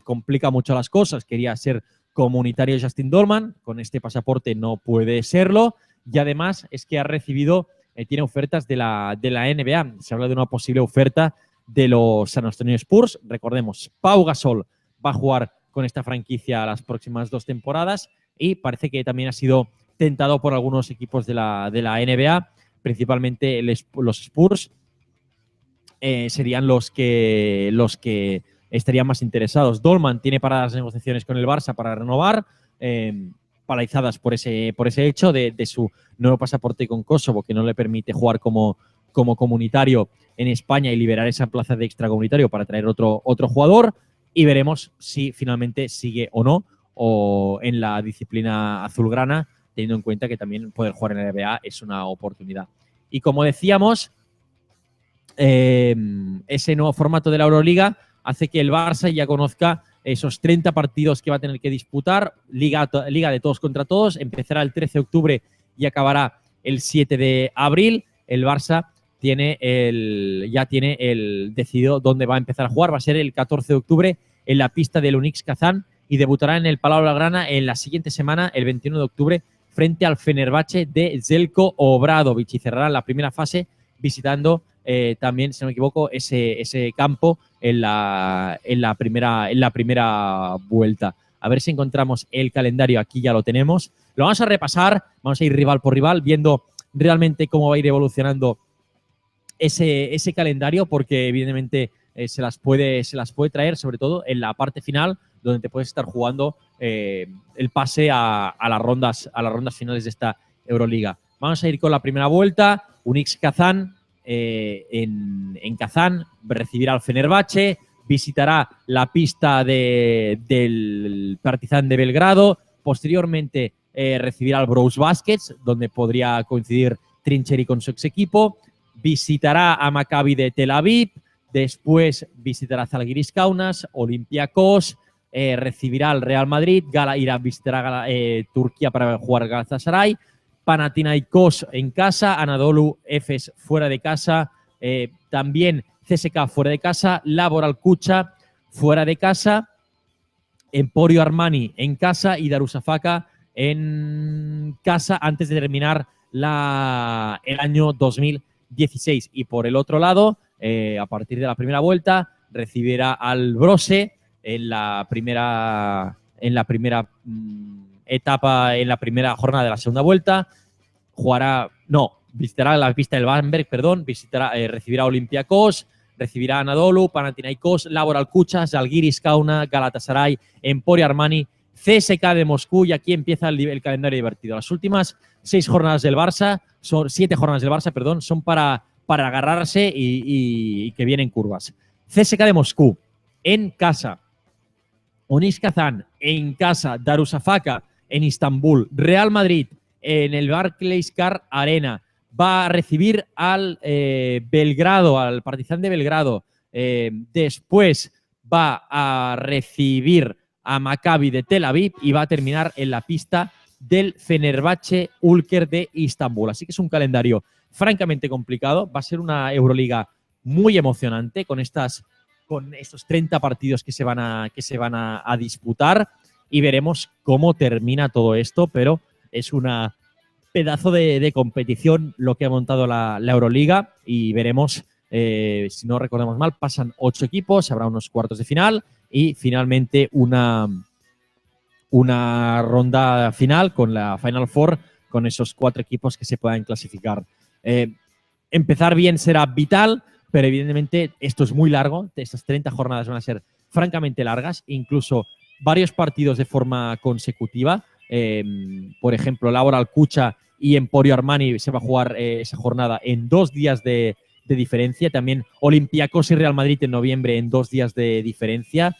complica mucho las cosas. Quería ser comunitario Justin Dolman, con este pasaporte no puede serlo, y además es que ha recibido, tiene ofertas de la NBA. Se habla de una posible oferta de los San Antonio Spurs. Recordemos, Pau Gasol va a jugar con esta franquicia las próximas 2 temporadas y parece que también ha sido tentado por algunos equipos de la NBA, principalmente los Spurs. Serían los que estarían más interesados. Dolman tiene paradas las negociaciones con el Barça para renovar, paralizadas por ese hecho de su nuevo pasaporte con Kosovo, que no le permite jugar como comunitario en España y liberar esa plaza de extracomunitario para traer otro jugador, y veremos si finalmente sigue o no o en la disciplina azulgrana, teniendo en cuenta que también poder jugar en la NBA es una oportunidad. Y como decíamos, ese nuevo formato de la Euroliga hace que el Barça ya conozca esos 30 partidos que va a tener que disputar, liga de todos contra todos. Empezará el 13 de octubre y acabará el 7 de abril. El Barça ya tiene decidido dónde va a empezar a jugar. Va a ser el 14 de octubre en la pista del Unix Kazán, y debutará en el Palau Blaugrana en la siguiente semana, el 21 de octubre, frente al Fenerbahce de Zeljko Obradović, y cerrará la primera fase visitando también, si no me equivoco, ese campo en la primera vuelta. A ver si encontramos el calendario, aquí ya lo tenemos. Lo vamos a repasar, vamos a ir rival por rival, viendo realmente cómo va a ir evolucionando ese calendario, porque evidentemente se las puede traer, sobre todo en la parte final, donde te puedes estar jugando el pase a las rondas finales de esta Euroliga. Vamos a ir con la primera vuelta. Unix Kazán en Kazán recibirá al Fenerbahce, visitará la pista del Partizan de Belgrado, posteriormente recibirá al Brose Baskets, donde podría coincidir Trincheri con su ex equipo, visitará a Maccabi de Tel Aviv, después visitará Zalgiris Kaunas, Olympiacos, recibirá al Real Madrid, visitará Turquía para jugar Galatasaray, Panathinaikos en casa, Anadolu Efes fuera de casa, también CSKA fuera de casa, Laboral Kucha fuera de casa, Emporio Armani en casa y Darussafaka en casa antes de terminar el año 2016. Y por el otro lado, a partir de la primera vuelta, recibirá al Brose en la primera etapa, en la primera jornada de la segunda vuelta. Visitará la pista del Bamberg, recibirá a Olympiacos, recibirá a Anadolu, Panathinaikos, Laboral Kucha, Zalgiris Kaunas, Galatasaray, Emporio Armani, CSKA de Moscú, y aquí empieza el calendario divertido. Las últimas 7 jornadas del Barça, son para agarrarse y que vienen curvas. CSKA de Moscú en casa, Unix Kazán en casa, Darussafaka en Istambul, Real Madrid en el Barclays-Car Arena, va a recibir al Belgrado, al Partizan de Belgrado, después va a recibir a Maccabi de Tel Aviv y va a terminar en la pista del Fenerbahce Ulker de Istambul. Así que es un calendario francamente complicado, va a ser una Euroliga muy emocionante con estos 30 partidos que se van a disputar, y veremos cómo termina todo esto, pero es una pedazo de competición lo que ha montado la Euroliga, y veremos, si no recordamos mal, pasan 8 equipos, habrá unos cuartos de final y finalmente una ronda final con la Final Four, con esos 4 equipos que se puedan clasificar. Empezar bien será vital, pero evidentemente esto es muy largo, estas 30 jornadas van a ser francamente largas, incluso varios partidos de forma consecutiva. Por ejemplo, Laboral Kucha y Emporio Armani se va a jugar esa jornada en 2 días de diferencia. También Olympiacos y Real Madrid en noviembre en 2 días de diferencia.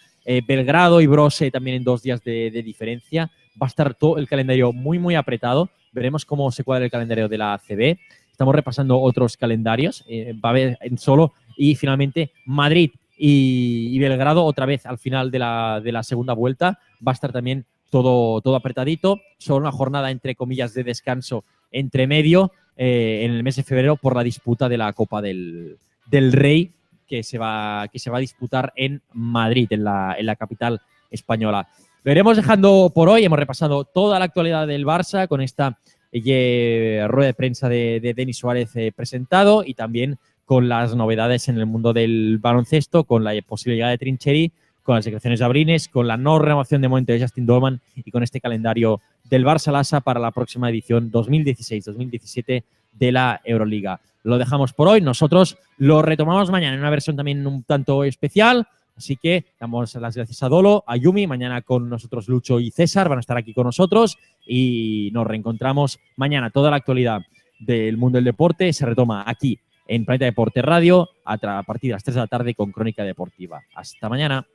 Belgrado y Brose también en 2 días de diferencia. Va a estar todo el calendario muy, muy apretado. Veremos cómo se cuadra el calendario de la ACB. Estamos repasando otros calendarios. Va a haber en solo. Y finalmente Madrid y Belgrado otra vez al final de la segunda vuelta. Va a estar también todo apretadito. Solo una jornada, entre comillas, de descanso entre medio en el mes de febrero por la disputa de la Copa del Rey que se va a disputar en Madrid, en la capital española. Lo iremos dejando por hoy. Hemos repasado toda la actualidad del Barça con esta rueda de prensa de Denis Suárez presentado, y también con las novedades en el mundo del baloncesto, con la posibilidad de Trincheri, con las declaraciones de Abrines, con la no renovación de momento de Justin Dolman y con este calendario del Barça-Lassa para la próxima edición 2016-2017 de la Euroliga. Lo dejamos por hoy. Nosotros lo retomamos mañana en una versión también un tanto especial. Así que damos las gracias a Dolo, a Yumi. Mañana con nosotros Lucho y César van a estar aquí con nosotros y nos reencontramos mañana. Toda la actualidad del mundo del deporte se retoma aquí en Planeta Deporte Radio a partir de las 3 de la tarde con Crónica Deportiva. Hasta mañana.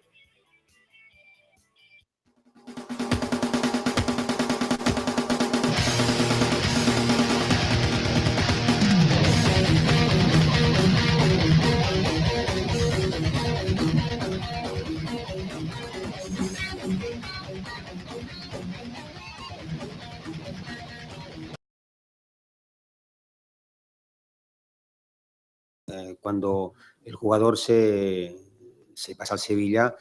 Cuando el jugador se pasa al Sevilla,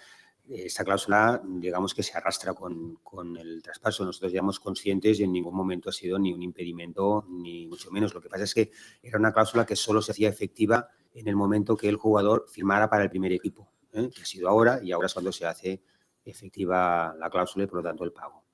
esta cláusula, digamos que se arrastra con el traspaso. Nosotros ya éramos conscientes y en ningún momento ha sido ni un impedimento, ni mucho menos. Lo que pasa es que era una cláusula que solo se hacía efectiva en el momento que el jugador firmara para el primer equipo, que ha sido ahora, y ahora es cuando se hace efectiva la cláusula y por lo tanto el pago.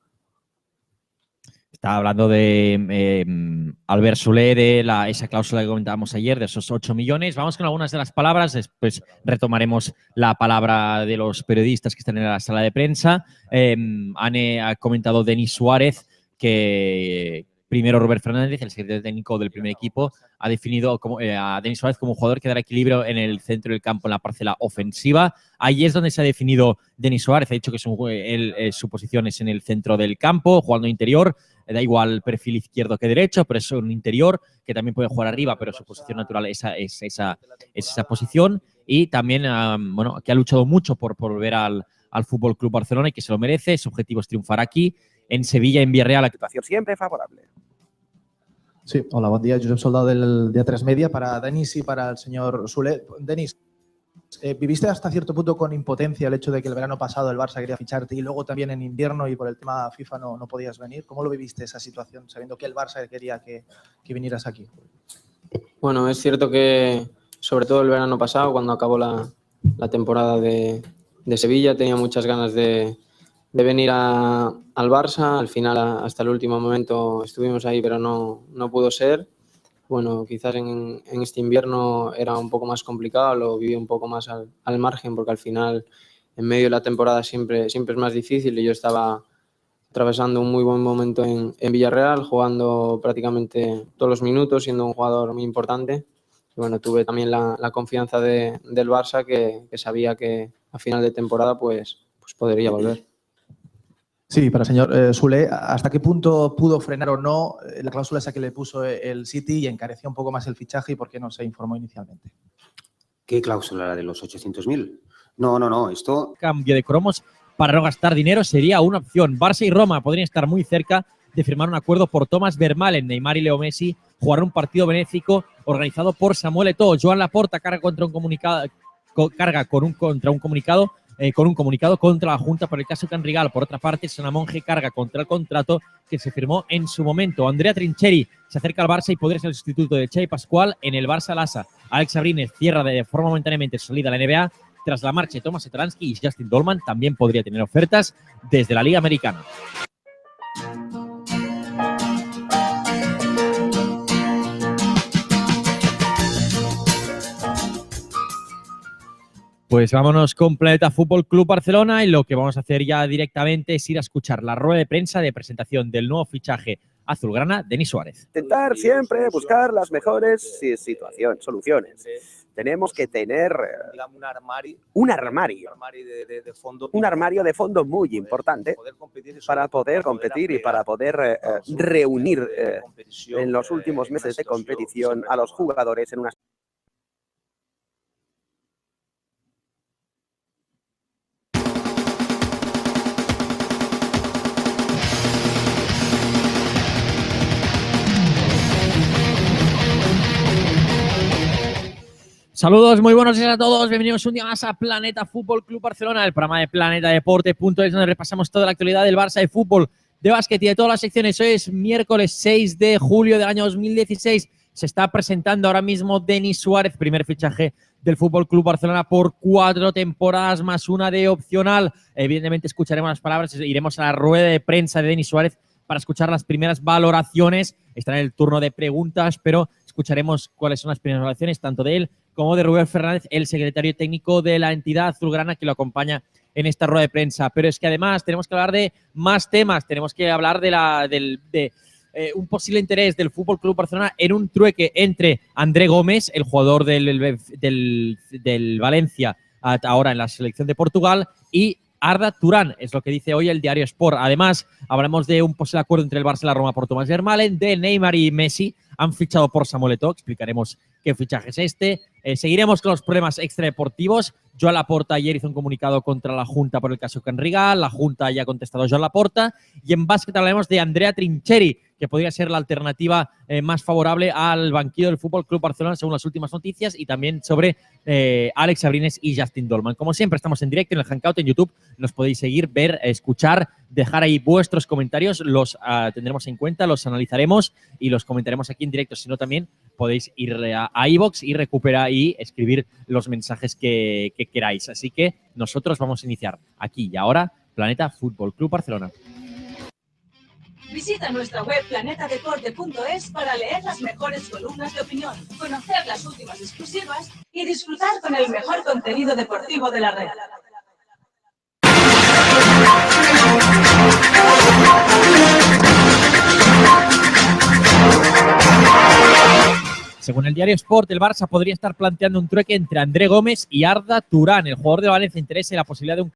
Estaba hablando de Albert Soler, de esa cláusula que comentábamos ayer, de esos 8 millones. Vamos con algunas de las palabras, después retomaremos la palabra de los periodistas que están en la sala de prensa. Ha comentado Denis Suárez que primero Robert Fernández, el secretario técnico del primer equipo, ha definido a Denis Suárez como un jugador que dará equilibrio en el centro del campo, en la parcela ofensiva. Ahí es donde se ha definido Denis Suárez. Ha dicho que su posición es en el centro del campo, jugando interior. Da igual perfil izquierdo que derecho, pero es un interior que también puede jugar arriba, pero su posición natural es esa posición. Y también, que ha luchado mucho por volver al Fútbol Club Barcelona y que se lo merece. Su objetivo es triunfar aquí, en Sevilla, en Villarreal. La situación siempre favorable. Sí, hola, buen día. Josep Soldado del Día 3 Media para Denis y para el señor Soler. Denis, ¿viviste hasta cierto punto con impotencia el hecho de que el verano pasado el Barça quería ficharte y luego también en invierno y por el tema FIFA no podías venir? ¿Cómo lo viviste esa situación, sabiendo que el Barça quería que vinieras aquí? Bueno, es cierto que sobre todo el verano pasado, cuando acabó la temporada de Sevilla, tenía muchas ganas de venir al Barça. Al final, hasta el último momento estuvimos ahí, pero no pudo ser. Bueno, quizás en este invierno era un poco más complicado, lo viví un poco más al margen, porque al final, en medio de la temporada siempre es más difícil, y yo estaba atravesando un muy buen momento en Villarreal, jugando prácticamente todos los minutos, siendo un jugador muy importante. Y bueno, tuve también la confianza del Barça, que sabía que a final de temporada pues podría volver. Sí, para el señor Soler, ¿hasta qué punto pudo frenar o no la cláusula esa que le puso el City y encareció un poco más el fichaje y por qué no se informó inicialmente? ¿Qué cláusula? ¿La de los 800.000? No, esto... Cambio de cromos para no gastar dinero sería una opción. Barça y Roma podrían estar muy cerca de firmar un acuerdo por Thomas Vermaelen. Neymar y Leo Messi jugarán un partido benéfico organizado por Samuel Eto'o. Joan Laporta carga con un comunicado contra la Junta por el caso Can Rigal. Por otra parte, Sonamonge carga contra el contrato que se firmó en su momento. Andrea Trincheri se acerca al Barça y podría ser el sustituto de Xavi Pascual en el Barça Lassa. Alex Abrines cierra de forma momentáneamente su salida a la NBA. Tras la marcha de Thomas Satoransky y Justin Dolman, también podría tener ofertas desde la Liga Americana. Pues vámonos con Planeta Fútbol Club Barcelona, y lo que vamos a hacer ya directamente es ir a escuchar la rueda de prensa de presentación del nuevo fichaje azulgrana, Denis Suárez. Intentar siempre buscar las mejores soluciones. Tenemos que tener un armario de fondo muy importante para poder competir y para poder reunir en los últimos meses de competición a los jugadores en una... Saludos, muy buenos días a todos. Bienvenidos un día más a Planeta Fútbol Club Barcelona, el programa de Planeta Deporte.es, donde repasamos toda la actualidad del Barça, de fútbol, de básquet y de todas las secciones. Hoy es miércoles 6 de julio del año 2016. Se está presentando ahora mismo Denis Suárez, primer fichaje del Fútbol Club Barcelona por 4 temporadas más una de opcional. Evidentemente escucharemos las palabras, iremos a la rueda de prensa de Denis Suárez para escuchar las primeras valoraciones. Está en el turno de preguntas, pero escucharemos cuáles son las primeras valoraciones, tanto de él como de Rubén Fernández, el secretario técnico de la entidad azulgrana que lo acompaña en esta rueda de prensa. Pero es que además tenemos que hablar de más temas. Tenemos que hablar de un posible interés del Fútbol Club Barcelona en un trueque entre André Gómez, el jugador del Valencia, ahora en la selección de Portugal, y Arda Turán, es lo que dice hoy el diario Sport. Además, hablamos de un posible acuerdo entre el Barça y la Roma por Thomas Vermaelen, de Neymar y Messi. Han fichado por Samuel Eto'o, explicaremos qué fichaje es este. Seguiremos con los problemas extradeportivos. Joan Laporta ayer hizo un comunicado contra la Junta por el caso Can Rigal. La Junta ya ha contestado a Joan Laporta. Y en básquet hablaremos de Andrea Trincheri, que podría ser la alternativa más favorable al banquillo del Fútbol Club Barcelona según las últimas noticias, y también sobre Alex Abrines y Justin Dolman. Como siempre, estamos en directo en el Hangout en YouTube. Nos podéis seguir, ver, escuchar, dejar ahí vuestros comentarios. Los tendremos en cuenta, los analizaremos y los comentaremos aquí en directo. Si no, también podéis ir a iVoox y recuperar y escribir los mensajes que queráis. Así que nosotros vamos a iniciar aquí y ahora Planeta Fútbol Club Barcelona. Visita nuestra web planetadeporte.es para leer las mejores columnas de opinión, conocer las últimas exclusivas y disfrutar con el mejor contenido deportivo de la red. Según el diario Sport, el Barça podría estar planteando un trueque entre André Gómez y Arda Turán. El jugador de Valencia interesa la posibilidad de un